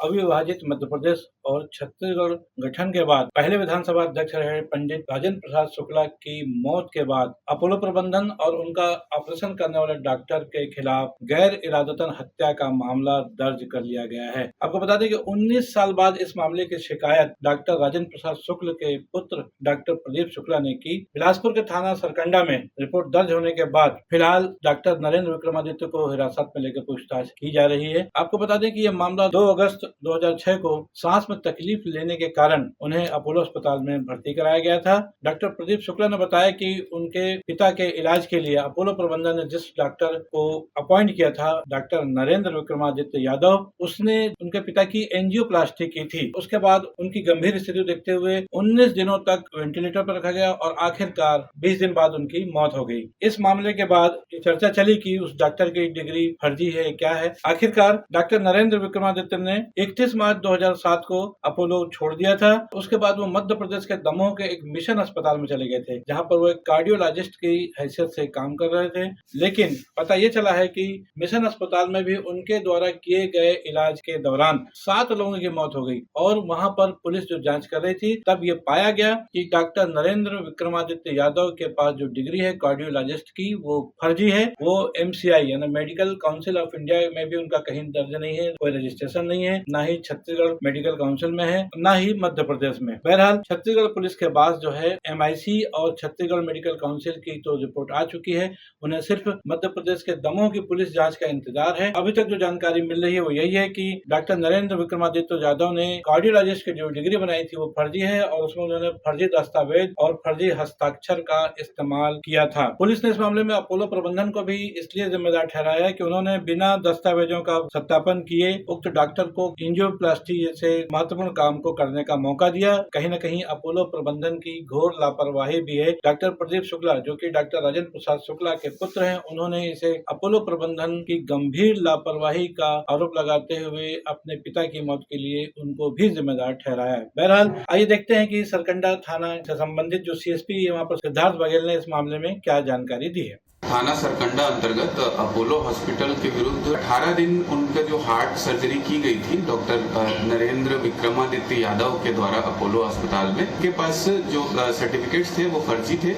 अविभाजित मध्य प्रदेश और छत्तीसगढ़ गठन के बाद पहले विधानसभा अध्यक्ष रहे पंडित राजेंद्र प्रसाद शुक्ला की मौत के बाद अपोलो प्रबंधन और उनका ऑपरेशन करने वाले डॉक्टर के खिलाफ गैर इरादतन हत्या का मामला दर्ज कर लिया गया है। आपको बता दें कि 19 साल बाद इस मामले की शिकायत डॉक्टर राजेंद्र प्रसाद शुक्ल के पुत्र डॉक्टर प्रदीप शुक्ला ने की। बिलासपुर के थाना सरकंडा में रिपोर्ट दर्ज होने के बाद फिलहाल डॉक्टर नरेंद्र विक्रमादित्य को हिरासत में लेकर पूछताछ की जा रही है। आपको बता दें कि यह मामला 2 अगस्त 2006 को सांस में तकलीफ लेने के कारण उन्हें अपोलो अस्पताल में भर्ती कराया गया था। डॉक्टर प्रदीप शुक्ला ने बताया कि उनके पिता के इलाज के लिए अपोलो प्रबंधन ने जिस डॉक्टर को अपॉइंट किया था, डॉक्टर नरेंद्र विक्रमादित्य यादव, उसने उनके पिता की एंजियोप्लास्टी की थी। उसके बाद उनकी गंभीर स्थिति देखते हुए 19 दिनों तक वेंटिलेटर पर रखा गया और आखिरकार 20 दिन बाद उनकी मौत हो गई। इस मामले के बाद चर्चा चली कि उस डॉक्टर की डिग्री फर्जी है, क्या है। आखिरकार डॉक्टर नरेंद्र विक्रमादित्य ने 31 मार्च 2007 को अपोलो छोड़ दिया था। उसके बाद वो मध्य प्रदेश के दमोह के एक मिशन अस्पताल में चले गए थे, जहां पर वो एक कार्डियोलॉजिस्ट की हैसियत से काम कर रहे थे। लेकिन पता ये चला है कि मिशन अस्पताल में भी उनके द्वारा किए गए इलाज के दौरान 7 लोगों की मौत हो गई और वहां पर पुलिस जो जांच कर रही थी, तब ये पाया गया कि डॉक्टर नरेंद्र विक्रमादित्य यादव के पास जो डिग्री है कार्डियोलॉजिस्ट की, वो फर्जी है। वो MCI यानी मेडिकल काउंसिल ऑफ इंडिया में भी उनका कहीं दर्ज नहीं है, कोई रजिस्ट्रेशन नहीं है, ना ही छत्तीसगढ़ मेडिकल काउंसिल में है, ना ही मध्य प्रदेश में। बहरहाल छत्तीसगढ़ पुलिस के पास जो है MIC और छत्तीसगढ़ मेडिकल काउंसिल की तो रिपोर्ट आ चुकी है। उन्हें सिर्फ मध्य प्रदेश के दमोह की पुलिस जांच का इंतजार है। अभी तक जो जानकारी मिल रही है वो यही है कि डॉक्टर नरेंद्र विक्रमादित्य यादव ने कार्डियोलॉजिस्ट की जो डिग्री बनाई थी वो फर्जी है और उसमें उन्होंने फर्जी दस्तावेज और फर्जी हस्ताक्षर का इस्तेमाल किया था। पुलिस ने इस मामले में अपोलो प्रबंधन को भी इसलिए जिम्मेदार ठहराया है कि उन्होंने बिना दस्तावेजों का सत्यापन किए उक्त डॉक्टर को एंजियोप्लास्टी जैसे महत्वपूर्ण काम को करने का मौका दिया। कहीं न कहीं अपोलो प्रबंधन की घोर लापरवाही भी है। डॉक्टर प्रदीप शुक्ला, जो कि डॉक्टर राजेंद्र प्रसाद शुक्ला के पुत्र हैं, उन्होंने इसे अपोलो प्रबंधन की गंभीर लापरवाही का आरोप लगाते हुए अपने पिता की मौत के लिए उनको भी जिम्मेदार ठहराया है। बहरहाल आइए देखते हैं कि सरकंडा थाना से संबंधित जो CSP है वहाँ पर सिद्धार्थ बघेल ने इस मामले में क्या जानकारी दी है। थाना सरकंडा अंतर्गत अपोलो हॉस्पिटल के विरुद्ध 18 दिन उनका जो हार्ट सर्जरी की गई थी डॉक्टर नरेंद्र विक्रमादित्य यादव के द्वारा अपोलो अस्पताल में, के पास जो सर्टिफिकेट्स थे वो फर्जी थे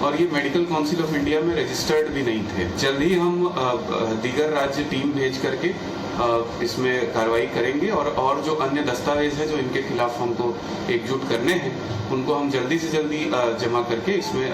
और ये मेडिकल काउंसिल ऑफ इंडिया में रजिस्टर्ड भी नहीं थे। जल्द ही हम दीगर राज्य टीम भेज करके इसमें कार्रवाई करेंगे और जो अन्य दस्तावेज है जो इनके खिलाफ हमको एकजुट करने हैं उनको हम जल्दी से जल्दी जमा करके इसमें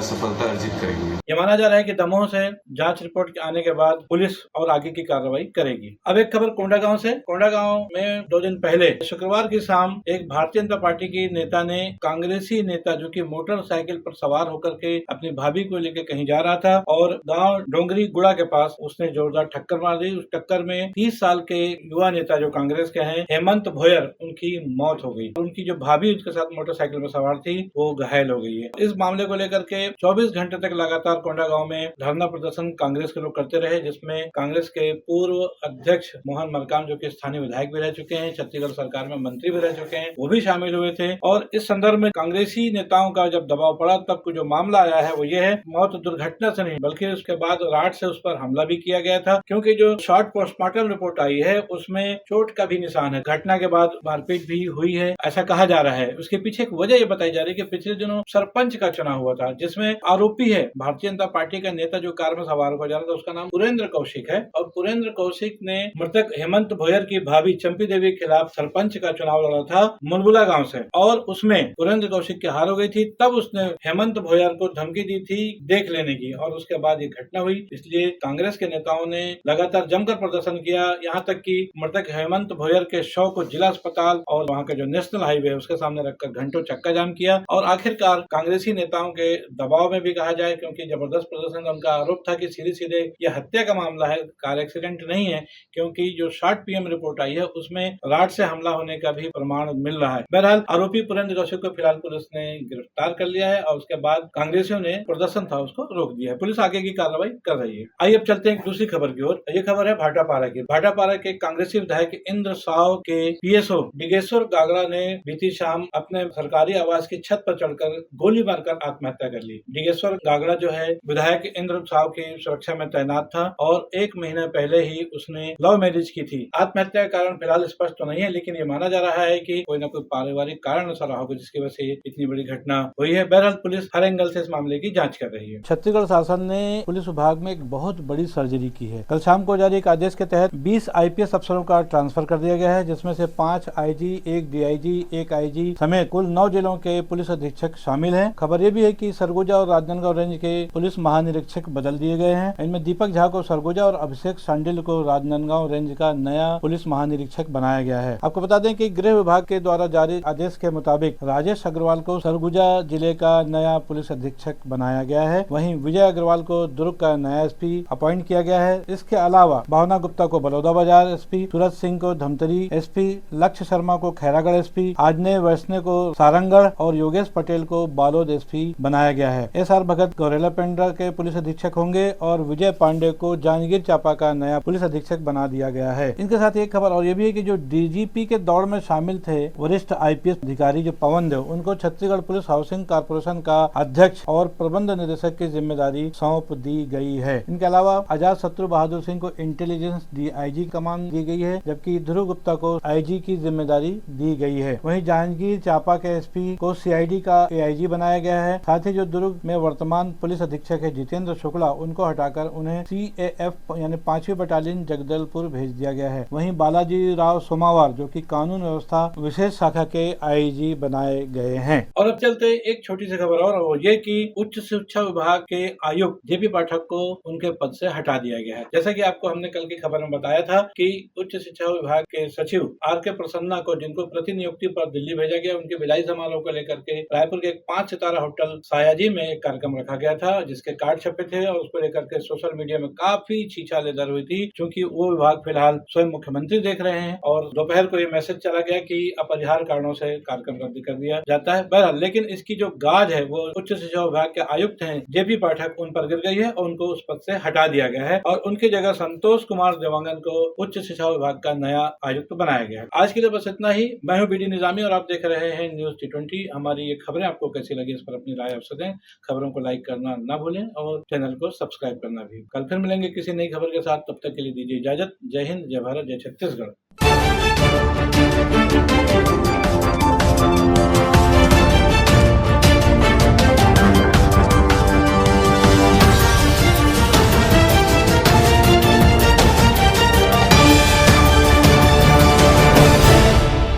सफलता अर्जित करेंगे। ये माना जा रहा है कि दमोह से जांच रिपोर्ट आने के बाद पुलिस और आगे की कार्रवाई करेगी। अब एक खबर कोंडागांव से। कोंडागांव में 2 दिन पहले शुक्रवार की शाम एक भारतीय जनता पार्टी की नेता ने कांग्रेसी नेता जो कि मोटरसाइकिल पर सवार होकर के अपनी भाभी को लेकर कहीं जा रहा था और गांव डोंगरी गुड़ा के पास उसने जोरदार टक्कर मार दी। उस टक्कर में 30 साल के युवा नेता जो कांग्रेस के हैं, हेमंत भोयर, उनकी मौत हो गई। उनकी जो भाभी उसके साथ मोटरसाइकिल में सवार थी वो घायल हो गई है। इस मामले को लेकर के 24 घंटे तक लगातार कोंडागांव में धरना प्रदर्शन कांग्रेस के लोग करते रहे, जिसमें कांग्रेस के पूर्व अध्यक्ष मोहन मरकाम, जो कि स्थानीय विधायक भी रह चुके हैं, छत्तीसगढ़ सरकार में मंत्री भी रह चुके हैं, वो भी शामिल हुए थे। और इस संदर्भ में कांग्रेसी नेताओं का जब दबाव पड़ा तब जो मामला आया है वो ये है, मौत दुर्घटना से नहीं बल्कि उसके बाद राड से उस पर हमला भी किया गया था, क्योंकि जो शॉर्ट पोस्टमार्टम रिपोर्ट आई है उसमें चोट का भी निशान है। घटना के बाद मारपीट भी हुई है ऐसा कहा जा रहा है। उसके पीछे एक वजह ये बताई जा रही है कि पिछले दिनों सरपंच का चुनाव हुआ था, जिसमें आरोपी है भारतीय जनता पार्टी का नेता जो कार में सवार हो जा रहा था, उसका नाम पुरेंद्र कौशिक है। और पुरेंद्र कौशिक ने मृतक हेमंत भोयर की भाभी चंपी देवी के खिलाफ सरपंच का चुनाव लड़ा था मुलबुला गांव से, और उसमें पुरेंद्र कौशिक की हार हो गई थी। तब उसने हेमंत भोयर को धमकी दी थी देख लेने की, और उसके बाद ये घटना हुई। इसलिए कांग्रेस के नेताओं ने लगातार जमकर प्रदर्शन किया, यहाँ तक कि मृतक हेमंत भोयर के शव को जिला अस्पताल और वहाँ के जो नेशनल हाईवे है उसके सामने रखकर घंटों चक्का जाम किया। और आखिरकार कांग्रेसी नेताओं के दबाव में भी कहा जाए, क्योंकि जबरदस्त प्रदर्शन का उनका आरोप था कि सीधे सीधे यह हत्या का मामला है, कार एक्सीडेंट नहीं है, क्योंकि जो शॉर्ट PM रिपोर्ट आई है उसमें राड से हमला होने का भी प्रमाण मिल रहा है। बहरहाल आरोपी पुरेंद्र कौशिक को फिलहाल पुलिस ने गिरफ्तार कर लिया है और उसके बाद कांग्रेसियों ने प्रदर्शन था उसको रोक दिया है। पुलिस आगे की कार्रवाई कर रही है। आइए अब चलते हैं दूसरी खबर की ओर। ये खबर है भाटापारा की। भाटापारा के कांग्रेसी विधायक इंद्र साव के पीएसओ डिगेश्वर गागड़ा ने बीती शाम अपने सरकारी आवास की छत पर चढ़कर गोली मारकर आत्महत्या कर ली। डिगेश्वर गागड़ा जो है विधायक इंद्र साव की सुरक्षा में तैनात था और 1 महीना पहले ही उसने लव मैरिज की थी। आत्महत्या का कारण फिलहाल स्पष्ट तो नहीं है, लेकिन ये माना जा रहा है कि कोई न कोई पारिवारिक कारण ऐसा रहा होगा जिसकी वजह से इतनी बड़ी घटना हुई है। बहरहाल पुलिस हर एंगल से इस मामले की जांच कर रही है। छत्तीसगढ़ शासन ने पुलिस विभाग में एक बहुत बड़ी सर्जरी की है। कल शाम को जारी एक आदेश के तहत 20 आईपीएस अफसरों का ट्रांसफर कर दिया गया है, जिसमें से 5 आईजी, 1 डीआईजी, 1 आईजी समेत कुल 9 जिलों के पुलिस अधीक्षक शामिल हैं। खबर ये भी है कि सरगुजा और राजनांदगांव रेंज के पुलिस महानिरीक्षक बदल दिए गए हैं। इनमें दीपक झा को सरगुजा और अभिषेक सांडिल को राजनांदगांव रेंज का नया पुलिस महानिरीक्षक बनाया गया है। आपको बता दें कि गृह विभाग के द्वारा जारी आदेश के मुताबिक राजेश अग्रवाल को सरगुजा जिले का नया पुलिस अधीक्षक बनाया गया है। वहीं विजय अग्रवाल को दुर्ग का नया एसपी अपॉइंट किया गया है। इसके अलावा भावना गुप्ता को बलौदाबाजार एसपी, सूरज सिंह को धमतरी एसपी, लक्ष्य शर्मा को खैरागढ़ एसपी, आजने वैष्णव को सारंगगढ़ और योगेश पटेल को बालोद एसपी बनाया गया है। एसआर भगत गौरेला पेंड्रा के पुलिस अधीक्षक होंगे और विजय पांडे को जांजगीर चांपा का नया पुलिस अधीक्षक बना दिया गया है। इनके साथ एक खबर और ये भी है कि जो डीजीपी के दौड़ में शामिल थे वरिष्ठ आईपीएस अधिकारी जो पवन देव, उनको छत्तीसगढ़ पुलिस हाउसिंग कॉर्पोरेशन का अध्यक्ष और प्रबंध निदेशक की जिम्मेदारी सौंप दी गई है। इनके अलावा अजात शत्रु बहादुर सिंह को इंटेलिजेंस डीआईजी कमान दी गई है, जबकि ध्रुव गुप्ता को आईजी की जिम्मेदारी दी गई है। वहीं जांजगीर चांपा के एसपी को सीआईडी का एआईजी बनाया गया है। साथ ही जो दुर्ग में वर्तमान पुलिस अधीक्षक है जितेंद्र शुक्ला, उनको हटाकर उन्हें सीएएफ यानी 5वीं बटालियन जगदलपुर भेज दिया गया है। वहीं बालाजी राव सोमावार जो कि कानून व्यवस्था विशेष शाखा के आईजी बनाए गए हैं। और अब चलते एक छोटी सी खबर और वो ये कि उच्च शिक्षा विभाग के आयुक्त जेपी पाठक को उनके पद से हटा दिया गया है। जैसा कि आपको हमने कल की खबर में बताया था कि उच्च शिक्षा विभाग के सचिव आर.के. प्रसन्ना को, जिनको प्रतिनियुक्ति पर दिल्ली भेजा गया, उनकी विदाई समारोह को लेकर के रायपुर के एक 5 सितारा होटल सायाजी में एक कार्यक्रम रखा गया था, जिसके कार्ड छपे थे और उसको लेकर के सोशल मीडिया में काफी छीछा-लेदर हुई थी, क्योंकि वो विभाग फिलहाल स्वयं मुख्यमंत्री देख रहे हैं और दोपहर को ये मैसेज चला गया कि अपरिहार्य कारणों से कार्यक्रम रद्द कर दिया जाता है। बहरहाल लेकिन इसकी जो गाज है वो उच्च शिक्षा विभाग के आयुक्त हैं जेपी पाठक, उन पर गिर गई है और उनको उस पद से हटा दिया गया है और उनकी जगह संतोष कुमार देवांगन को उच्च शिक्षा विभाग का नया आयुक्त बनाया गया है। आज के लिए बस इतना ही। मैं हूं बीडी निजामी और आप देख रहे हैं न्यूज T20। हमारी ये खबरें आपको कैसी लगी इस पर अपनी राय अवश्य दें। खबरों को लाइक करना ना भूलें और चैनल को सब्सक्राइब करना भी। कल फिर मिलेंगे किसी नई खबर के साथ, तब तक के लिए दीजिए इजाजत। जय हिंद, जय भारत, जय छत्तीसगढ़।